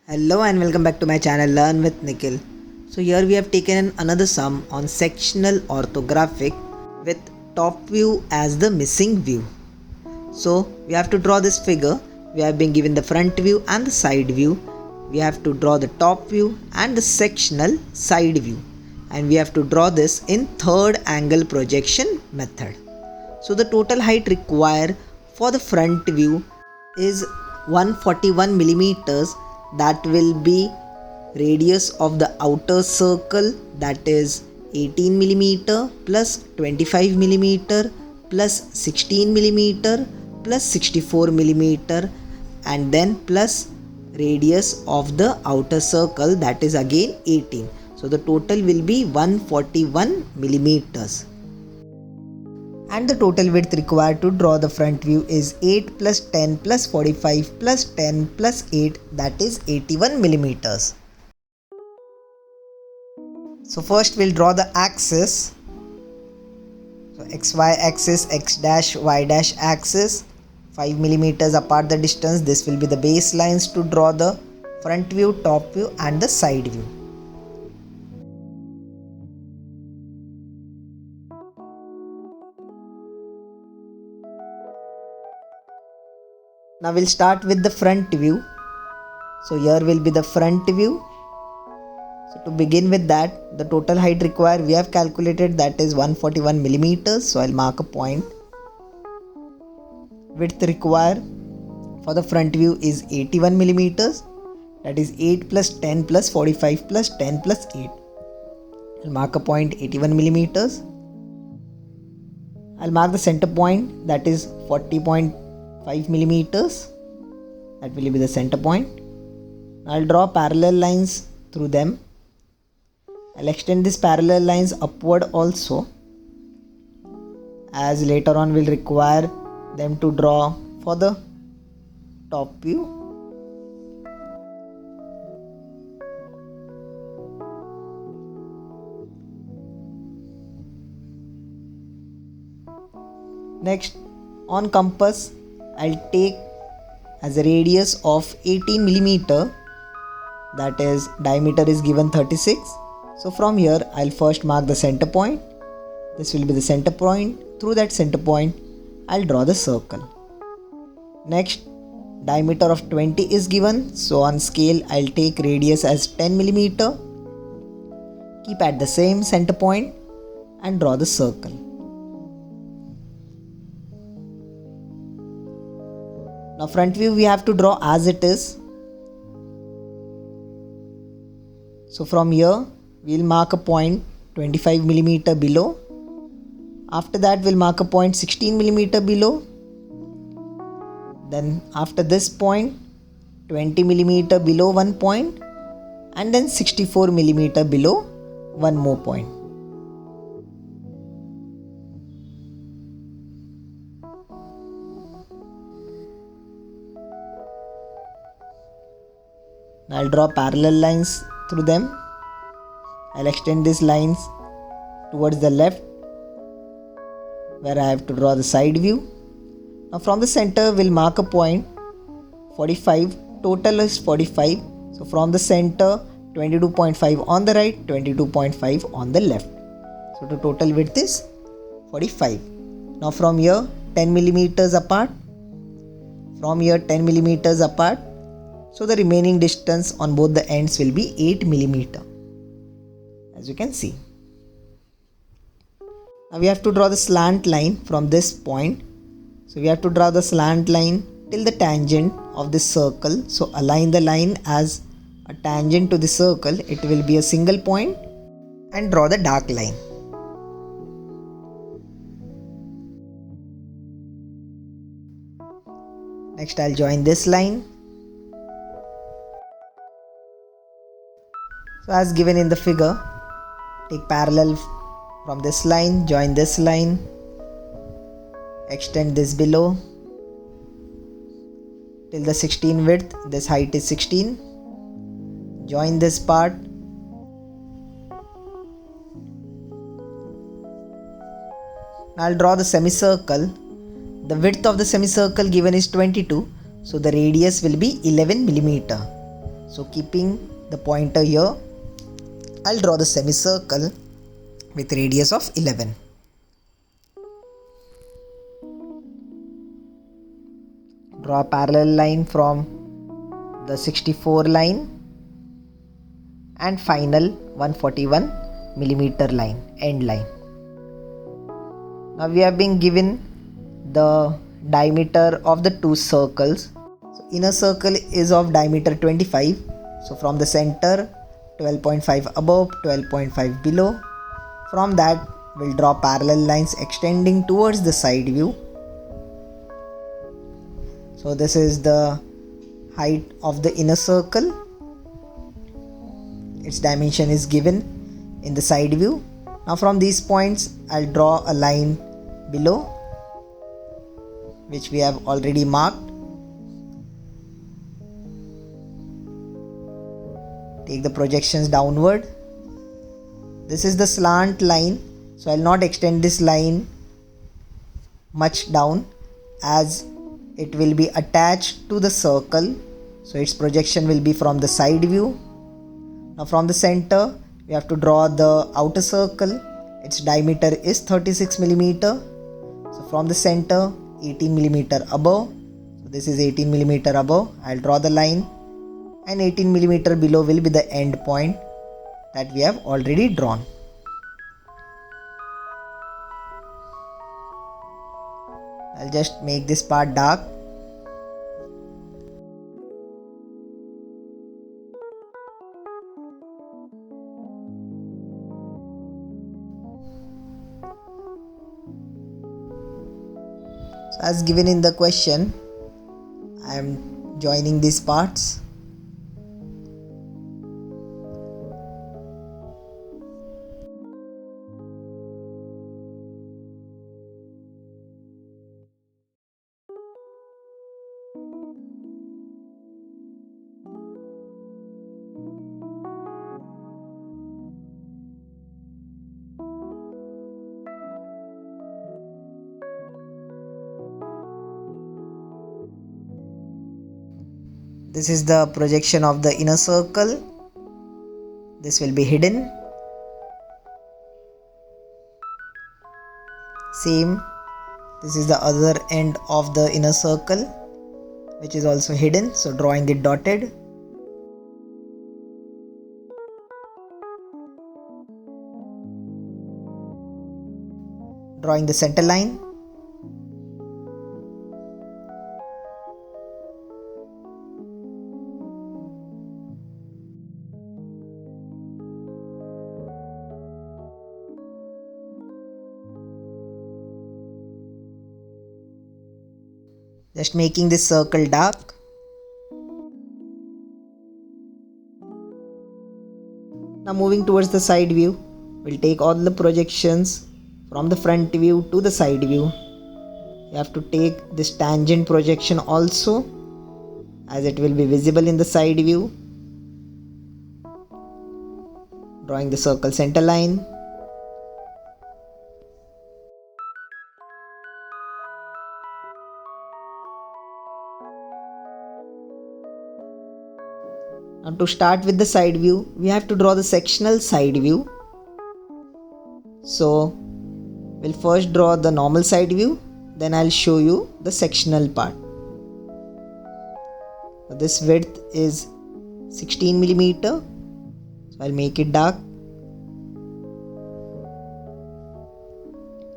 Hello and welcome back to my channel Learn with Nikhil. So here we have taken another sum on sectional orthographic with top view as the missing view. So we have to draw this figure. We have been given the front view and the side view. We have to draw the top view and the sectional side view, and we have to draw this in third angle projection method. So the total height required for the front view is 141 millimeters. That will be radius of the outer circle, that is 18 millimeter plus 25 millimeter plus 16 millimeter plus 64 millimeter, and then plus radius of the outer circle, that is again 18. So the total will be 141 millimeters. And the total width required to draw the front view is 8 plus 10 plus 45 plus 10 plus 8, that is 81 millimeters. So first we'll draw the axis. So xy axis, x dash, y dash axis, 5 millimeters apart the distance. This will be the baselines to draw the front view, top view and the side view. Now we'll start with the front view. So here will be the front view. So to begin with that, the total height required we have calculated, that is 141 millimeters. So I'll mark a point. Width required for the front view is 81 millimeters. That is 8 plus 10 plus 45 plus 10 plus 8. I'll mark a point 81 millimeters. I'll mark the center point, that is 40.5 millimeters. That will be the center point. I'll draw parallel lines through them. I'll extend these parallel lines upward also, as later on we'll require them to draw for the top view. Next, on compass, I'll take as a radius of 18 millimeter, that is diameter is given 36. So from here I'll first mark the center point. This will be the center point. Through that center point I'll draw the circle. Next, diameter of 20 is given, so on scale I'll take radius as 10 millimeter. Keep at the same center point and draw the circle. Now front view we have to draw as it is. So from here we'll mark a point 25 millimeter below. After that we'll mark a point 16 millimeter below. Then after this point 20 millimeter below one point, and then 64 millimeter below one more point. Now I'll draw parallel lines through them. I'll extend these lines towards the left, where I have to draw the side view. Now from the center we'll mark a point 45. Total is 45. So from the center 22.5 on the right, 22.5 on the left. So the total width is 45. Now from here 10 millimeters apart. From here 10 millimeters apart. So the remaining distance on both the ends will be 8 millimeter, as you can see. Now we have to draw the slant line from this point. So we have to draw the slant line till the tangent of this circle. So align the line as a tangent to the circle. It will be a single point, and draw the dark line. Next I'll join this line. So as given in the figure, take parallel from this line, join this line, extend this below till the 16 width. This height is 16. Join this part. Now I'll draw the semicircle. The width of the semicircle given is 22, so the radius will be 11 millimeter. So keeping the pointer here, I'll draw the semicircle with radius of 11. Draw a parallel line from the 64 line and final 141 millimeter line, end line. Now we have been given the diameter of the two circles. So inner circle is of diameter 25. So from the center, 12.5 above, 12.5 below. From that, we'll draw parallel lines extending towards the side view. So this is the height of the inner circle. Its dimension is given in the side view. Now from these points, I'll draw a line below, which we have already marked. Take the projections downward. This is the slant line, so I'll not extend this line much down as it will be attached to the circle, so its projection will be from the side view. Now from the center, we have to draw the outer circle. Its diameter is 36 millimeter. So from the center, 18 millimeter above. So this is 18 millimeter above. I'll draw the line, and 18 millimeter below will be the end point that we have already drawn. I'll just make this part dark. So as given in the question, I am joining these parts. This is the projection of the inner circle. This will be hidden. Same, this is the other end of the inner circle, which is also hidden, so drawing it dotted. Drawing the center line. Just making this circle dark. Now moving towards the side view, we'll take all the projections from the front view to the side view. You have to take this tangent projection also, as it will be visible in the side view. Drawing the circle center line. Now to start with the side view, we have to draw the sectional side view. So we'll first draw the normal side view, then I'll show you the sectional part. This width is 16 millimeter, so I'll make it dark.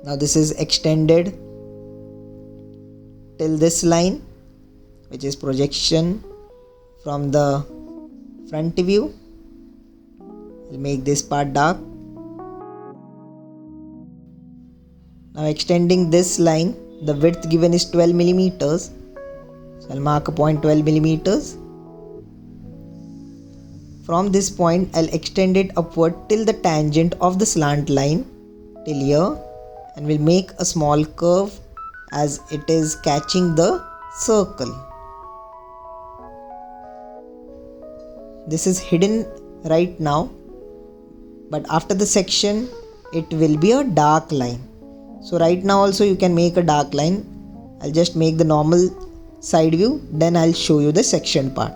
Now this is extended till this line, which is projection from the front view. I'll make this part dark. Now extending this line, the width given is 12 millimeters. So I'll mark a point 12 millimeters. From this point, I'll extend it upward till the tangent of the slant line till here, and we'll make a small curve as it is catching the circle. This is hidden right now, but after the section it will be a dark line. So right now also you can make a dark line. I'll just make the normal side view, then I'll show you the section part.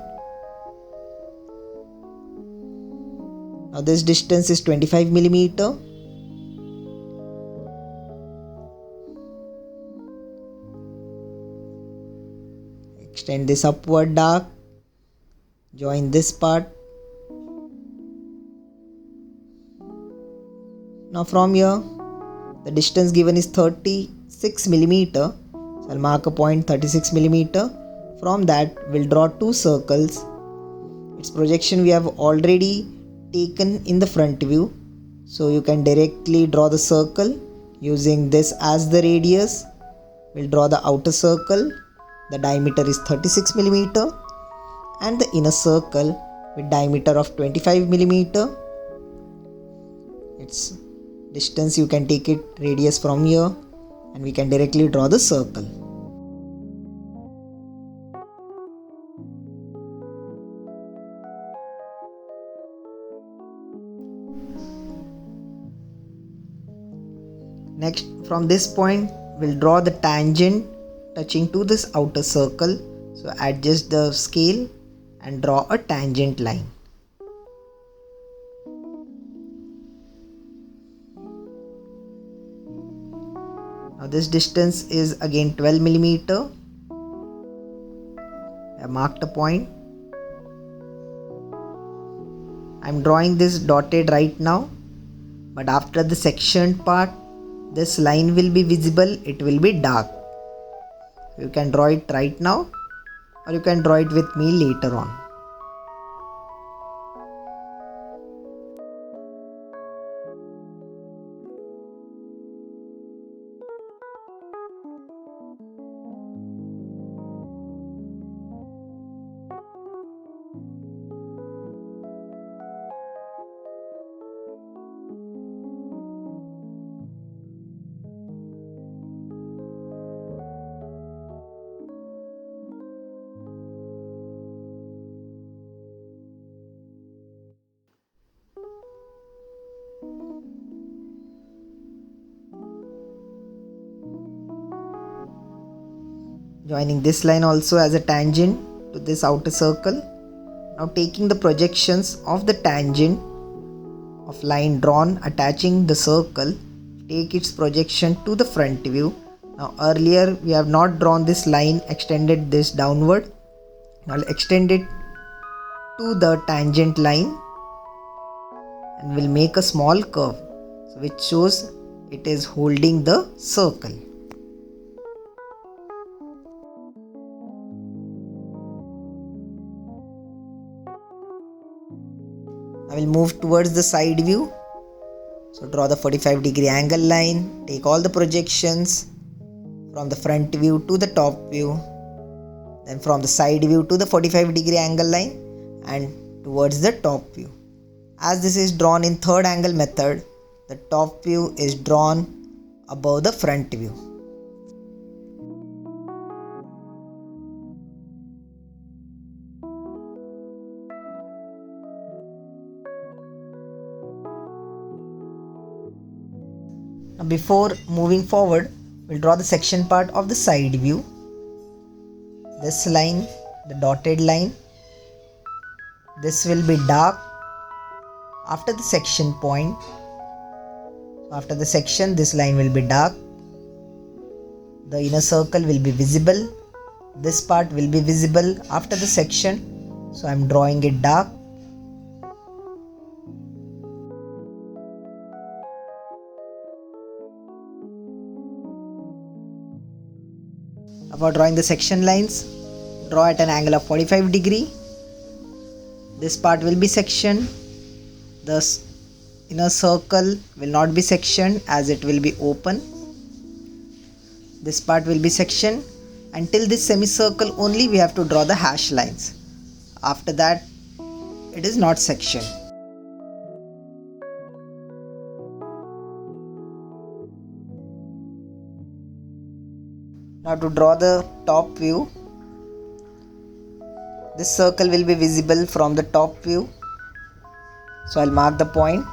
Now this distance is 25 millimeter. Extend this upward arc. Join this part. Now from here, the distance given is 36 millimeter. So I'll mark a point 36 millimeter. From that, we'll draw two circles. Its projection we have already taken in the front view. So you can directly draw the circle using this as the radius. We'll draw the outer circle. The diameter is 36 millimeter. And the inner circle with diameter of 25 millimeter. Its distance you can take it radius from here, and we can directly draw the circle. Next, from this point we'll draw the tangent touching to this outer circle. So adjust the scale and draw a tangent line. Now this distance is again 12 millimeter. I have marked a point. I am drawing this dotted right now, but after the sectioned part, this line will be visible, it will be dark. You can draw it right now, or you can draw it with me later on. Joining this line also as a tangent to this outer circle. Now taking the projections of the tangent of line drawn attaching the circle, take its projection to the front view. Now earlier we have not drawn this line, extended this downward. Now I'll extend it to the tangent line and we'll make a small curve, which shows it is holding the circle. I will move towards the side view. So draw the 45-degree angle line, take all the projections from the front view to the top view, then from the side view to the 45-degree angle line and towards the top view. As this is drawn in third angle method, the top view is drawn above the front view. Now before moving forward, we'll draw the section part of the side view. This line, the dotted line, this will be dark after the section point. After the section, this line will be dark. The inner circle will be visible. This part will be visible after the section. So I'm drawing it dark. For drawing the section lines, draw at an angle of 45 degree. This part will be sectioned. The inner circle will not be sectioned as it will be open. This part will be sectioned. Until this semicircle only we have to draw the hash lines. After that it is not sectioned. Now to draw the top view, this circle will be visible from the top view. So I'll mark the point.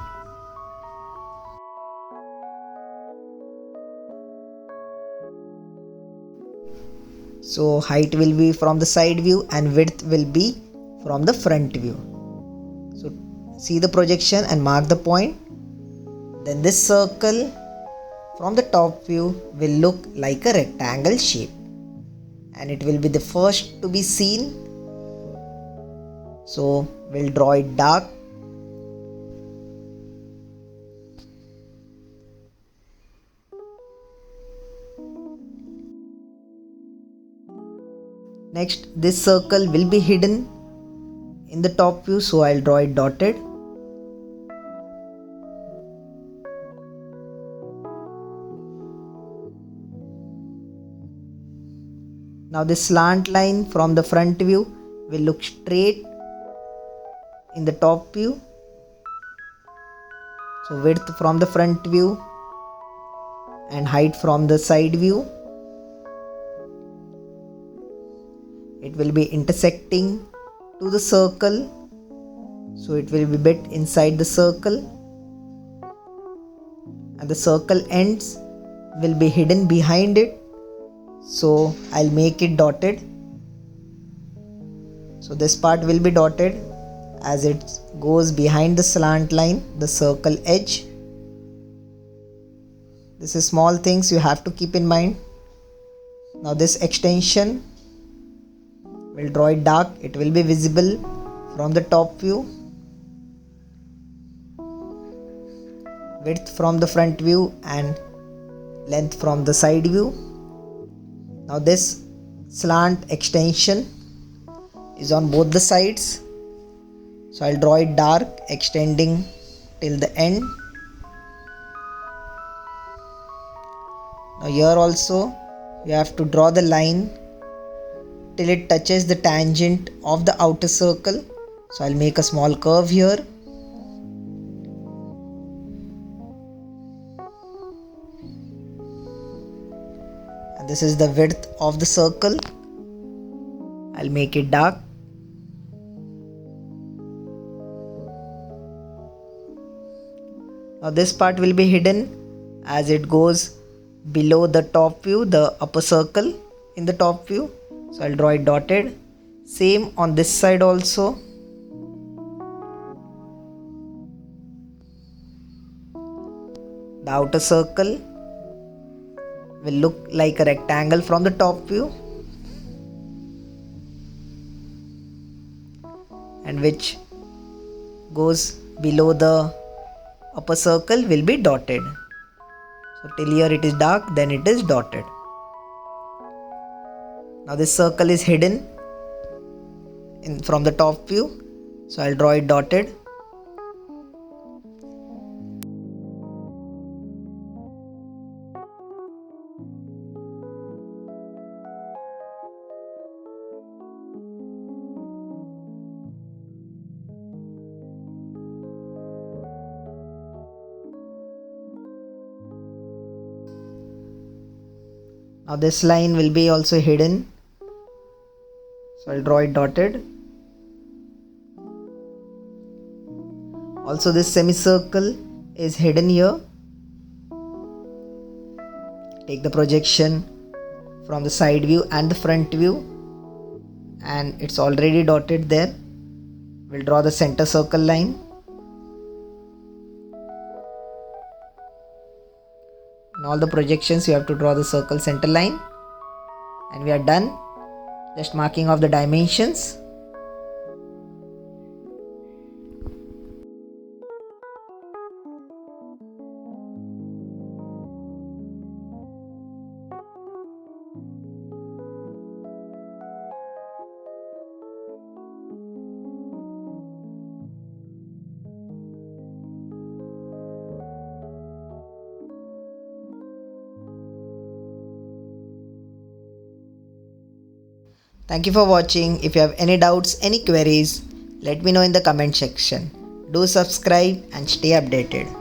So height will be from the side view and width will be from the front view. So see the projection and mark the point. Then this circle from the top view will look like a rectangle shape, and it will be the first to be seen. So we'll draw it dark. Next, this circle will be hidden in the top view, so I'll draw it dotted. Now this slant line from the front view will look straight in the top view. So width from the front view and height from the side view. It will be intersecting to the circle, so it will be bit inside the circle, and the circle ends will be hidden behind it, so I'll make it dotted. So this part will be dotted as it goes behind the slant line, the circle edge. This is small things you have to keep in mind. Now this extension, we'll draw it dark. It will be visible from the top view. Width from the front view and length from the side view. Now this slant extension is on both the sides. So I'll draw it dark, extending till the end. Now here also you have to draw the line till it touches the tangent of the outer circle. So I'll make a small curve here. And this is the width of the circle. I'll make it dark. Now this part will be hidden as it goes below the top view, the upper circle in the top view. So I'll draw it dotted. Same on this side also. The outer circle will look like a rectangle from the top view, and which goes below the upper circle will be dotted. So till here it is dark, then it is dotted. Now this circle is hidden from the top view, so I'll draw it dotted. Now this line will be also hidden, so I'll draw it dotted. Also this semicircle is hidden here. Take the projection from the side view and the front view, and it's already dotted there. We'll draw the center circle line. In all the projections you have to draw the circle center line, and we are done. Just marking of the dimensions. Thank you for watching. If you have any doubts, any queries, let me know in the comment section. Do subscribe and stay updated.